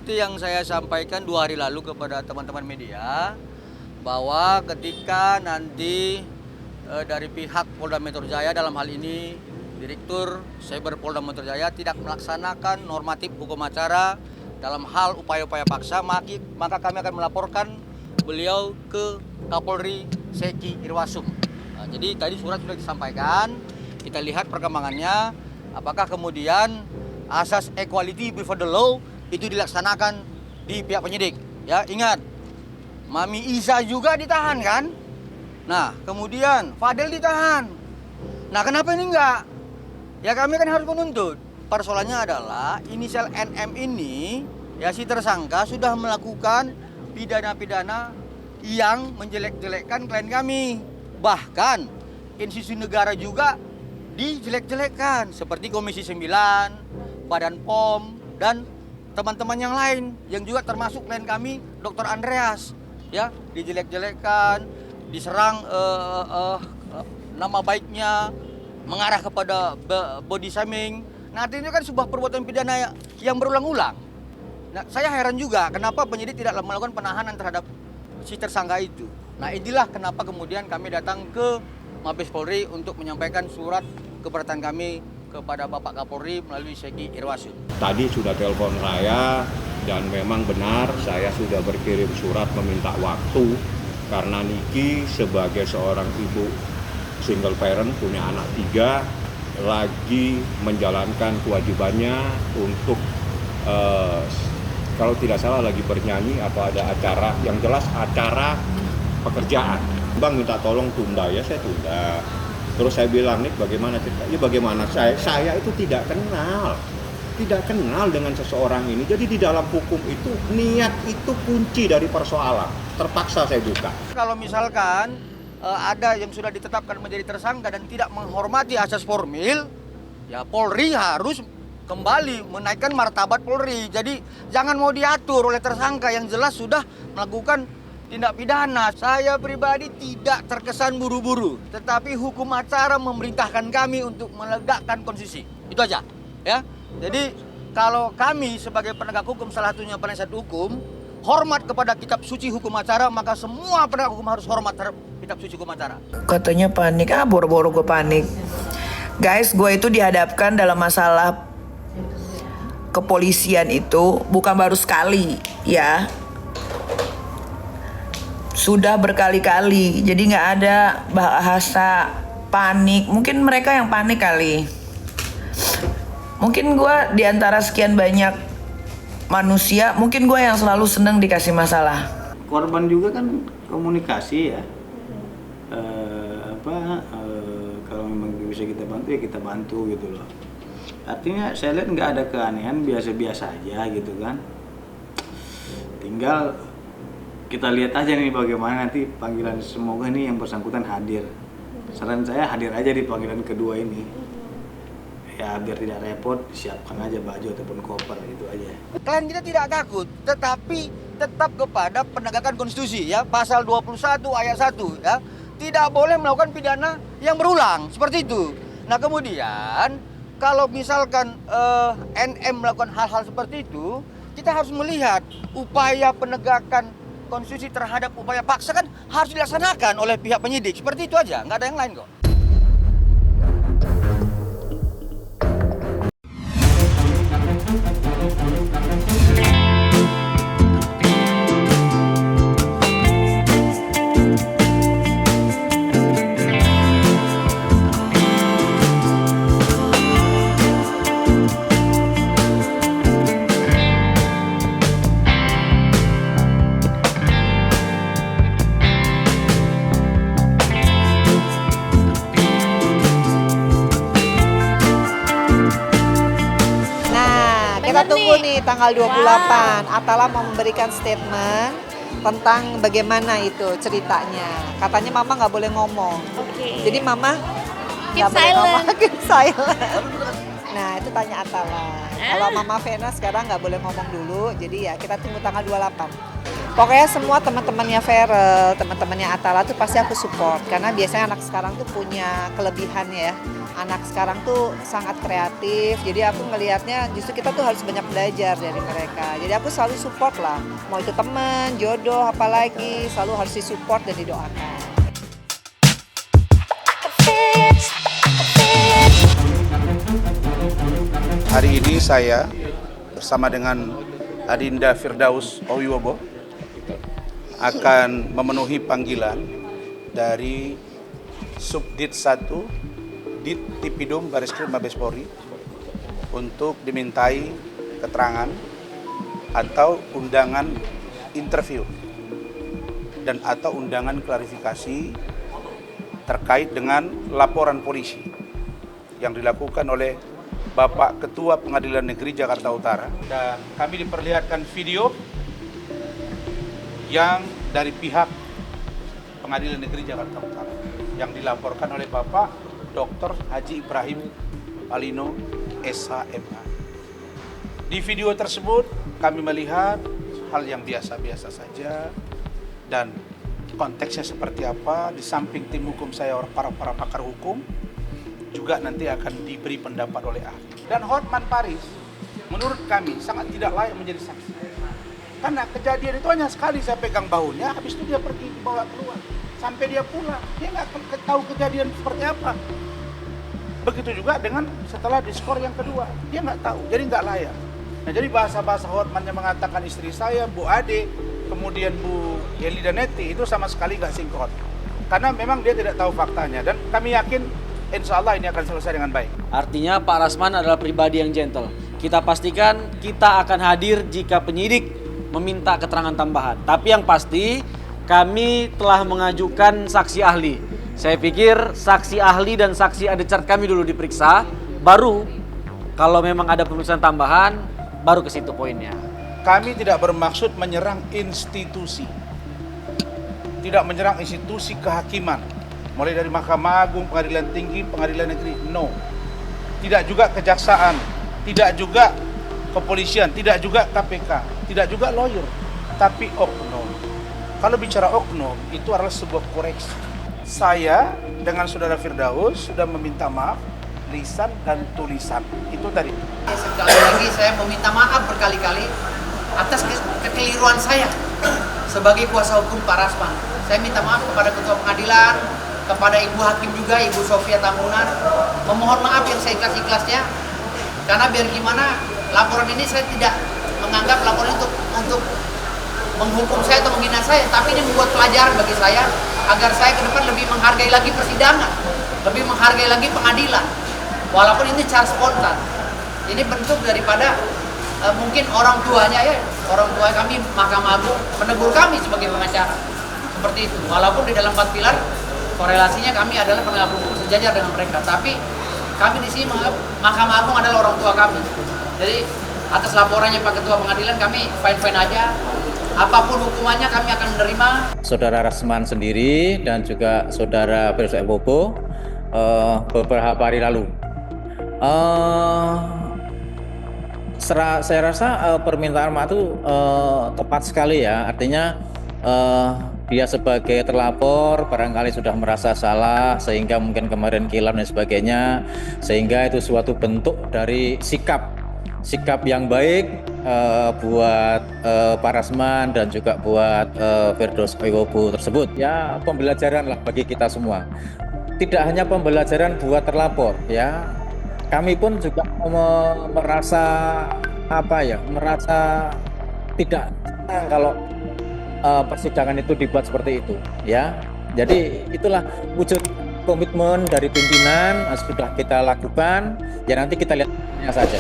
seperti yang saya sampaikan 2 hari lalu kepada teman-teman media, bahwa ketika nanti dari pihak Polda Metro Jaya, dalam hal ini Direktur Cyber Polda Metro Jaya, tidak melaksanakan normatif hukum acara dalam hal upaya-upaya paksa, maka kami akan melaporkan beliau ke Kapolri Seki Irwasum. Nah, jadi tadi surat sudah disampaikan, kita lihat perkembangannya, apakah kemudian asas equality before the law itu dilaksanakan di pihak penyidik. Ya, ingat, Mami Isa juga ditahan kan? Nah, kemudian Fadel ditahan. Nah, kenapa ini enggak? Ya kami kan harus menuntut. Persoalannya adalah inisial NM ini, ya si tersangka sudah melakukan pidana-pidana yang menjelek-jelekkan klien kami. Bahkan institusi negara juga dijelek-jelekkan seperti Komisi 9, Badan POM, dan teman-teman yang lain yang juga termasuk klien kami, Dr. Andreas, ya dijelek-jelekkan, diserang nama baiknya, mengarah kepada body shaming. Nah, artinya kan sebuah perbuatan pidana yang berulang-ulang. Nah, saya heran juga kenapa penyidik tidak melakukan penahanan terhadap si tersangka itu. Nah, inilah kenapa kemudian kami datang ke Mabes Polri untuk menyampaikan surat keberatan kami kepada Bapak Kapolri melalui Seki Irwasum. Tadi sudah telepon saya dan memang benar saya sudah berkirim surat meminta waktu karena Niki sebagai seorang ibu single parent punya anak 3 lagi menjalankan kewajibannya untuk kalau tidak salah lagi bernyanyi atau ada acara, yang jelas acara pekerjaan. Bang minta tolong tunda, ya saya tunda. Terus saya bilang, nih bagaimana cerita? Ya bagaimana, saya itu tidak kenal dengan seseorang ini. Jadi di dalam hukum itu niat itu kunci dari persoalan. Terpaksa saya buka. Kalau misalkan ada yang sudah ditetapkan menjadi tersangka dan tidak menghormati asas formil, ya Polri harus kembali menaikkan martabat Polri. Jadi jangan mau diatur oleh tersangka yang jelas sudah melakukan tindak pidana. Saya pribadi tidak terkesan buru-buru, tetapi hukum acara memerintahkan kami untuk menegakkan konstitusi. Itu aja, ya. Jadi kalau kami sebagai penegak hukum, salah satunya penasihat hukum, hormat kepada kitab suci hukum acara, maka semua penegak hukum harus hormat terhadap kitab suci hukum acara. Katanya panik, boro-boro gue panik. Guys, gue itu dihadapkan dalam masalah kepolisian itu bukan baru sekali, ya. Sudah berkali-kali, jadi nggak ada bahasa panik. Mungkin mereka yang panik kali. Mungkin gue diantara sekian banyak manusia, mungkin gue yang selalu seneng dikasih masalah. Korban juga kan komunikasi ya. Kalau memang bisa kita bantu ya kita bantu gitu loh. Artinya saya lihat nggak ada keanehan, biasa-biasa aja gitu kan. Tinggal kita lihat aja nih bagaimana nanti panggilan, semoga nih yang bersangkutan hadir. Saran saya hadir aja di panggilan kedua ini. Ya biar tidak repot, siapkan aja baju ataupun koper, gitu aja. Klien kita tidak takut, tetapi tetap kepada penegakan konstitusi, ya. Pasal 21 ayat 1, ya. Tidak boleh melakukan pidana yang berulang, seperti itu. Nah, kemudian kalau misalkan NM melakukan hal-hal seperti itu, kita harus melihat upaya penegakan konstitusi terhadap upaya paksa kan harus dilaksanakan oleh pihak penyidik. Seperti itu aja, nggak ada yang lain kok. Kita tunggu nih tanggal 28. Atala mau memberikan statement tentang bagaimana itu ceritanya. Katanya mama nggak boleh ngomong. Jadi mama nggak boleh ngomong, keep silent. Nah itu tanya Atala. Kalau Mama Vena sekarang nggak boleh ngomong dulu. Jadi ya kita tunggu tanggal 28. Pokoknya semua teman-temannya Ferel, teman-temannya Atala tuh pasti aku support. Karena biasanya anak sekarang tuh punya kelebihan ya. Anak sekarang tuh sangat kreatif, jadi aku ngelihatnya justru kita tuh harus banyak belajar dari mereka. Jadi aku selalu support lah, mau itu teman, jodoh, apalagi selalu harus disupport dan didoakan. Hari ini saya bersama dengan Adinda Firdaus Owiwobo akan memenuhi panggilan dari Subdit 1 Dit Tipidum Bareskrim Mabes Polri untuk dimintai keterangan atau undangan interview dan atau undangan klarifikasi terkait dengan laporan polisi yang dilakukan oleh Bapak Ketua Pengadilan Negeri Jakarta Utara. Dan kami diperlihatkan video yang dari pihak Pengadilan Negeri Jakarta Utara yang dilaporkan oleh Bapak Dr. Haji Ibrahim Alino SHMH. Di video tersebut kami melihat hal yang biasa-biasa saja dan konteksnya seperti apa. Di samping tim hukum saya, para pakar hukum juga nanti akan diberi pendapat oleh ahli. Dan Hotman Paris menurut kami sangat tidak layak menjadi saksi. Karena kejadian itu hanya sekali saya pegang bahunya, habis itu dia pergi dibawa keluar. Sampai dia pulang, dia nggak tahu kejadian seperti apa. Begitu juga dengan setelah diskor yang kedua, dia nggak tahu, jadi nggak layak. Nah, jadi bahasa-bahasa Hotman yang mengatakan istri saya, Bu Ade, kemudian Bu Yeli dan Neti, itu sama sekali nggak sinkron. Karena memang dia tidak tahu faktanya, dan kami yakin insya Allah ini akan selesai dengan baik. Artinya Pak Rasman adalah pribadi yang gentle. Kita pastikan kita akan hadir jika penyidik meminta keterangan tambahan. Tapi yang pasti kami telah mengajukan saksi ahli. Saya pikir saksi ahli dan saksi adechart kami dulu diperiksa, baru kalau memang ada pemeriksaan tambahan, baru ke situ poinnya. Kami tidak bermaksud menyerang institusi, tidak menyerang institusi kehakiman, mulai dari Mahkamah Agung, Pengadilan Tinggi, Pengadilan Negeri, no. Tidak juga kejaksaan, tidak juga kepolisian, tidak juga KPK, tidak juga lawyer, tapi oknum. Kalau bicara oknum, itu adalah sebuah koreksi. Saya dengan Saudara Firdaus sudah meminta maaf lisan dan tulisan. Itu tadi. Sekali lagi saya meminta maaf berkali-kali atas kekeliruan saya sebagai kuasa hukum Pak Rasman. Saya minta maaf kepada Ketua Pengadilan, kepada Ibu Hakim juga, Ibu Sofia Tambunan. Memohon maaf yang saya ikhlas-ikhlasnya. Karena biar gimana, laporan ini saya tidak menganggap laporan untuk menghukum saya atau menghina saya, tapi ini membuat pelajaran bagi saya agar saya ke depan lebih menghargai lagi persidangan, lebih menghargai lagi pengadilan. Walaupun ini cara spontan, ini bentuk daripada mungkin orang tuanya ya, orang tua kami Mahkamah Agung menegur kami sebagai pengacara seperti itu. Walaupun di dalam 4 pilar korelasinya kami adalah penegak hukum sejajar dengan mereka, tapi kami di sini menganggap Mahkamah Agung adalah orang tua kami. Jadi atas laporannya Pak Ketua Pengadilan kami fine-fine aja. Apapun hukumannya kami akan menerima. Saudara Rasman sendiri dan juga Saudara Firdaus Owiwobo beberapa hari lalu. Saya rasa permintaan maaf itu tepat sekali ya. Artinya dia sebagai terlapor barangkali sudah merasa salah sehingga mungkin kemarin kilam dan sebagainya, sehingga itu suatu bentuk dari sikap yang baik buat Pak Rasman dan juga buat Firdaus Owiwobo tersebut. Ya, pembelajaran lah bagi kita semua. Tidak hanya pembelajaran buat terlapor ya. Kami pun juga merasa tidak senang kalau persidangan itu dibuat seperti itu ya. Jadi itulah wujud komitmen dari pimpinan sudah kita lakukan. Ya nanti kita lihatnya saja.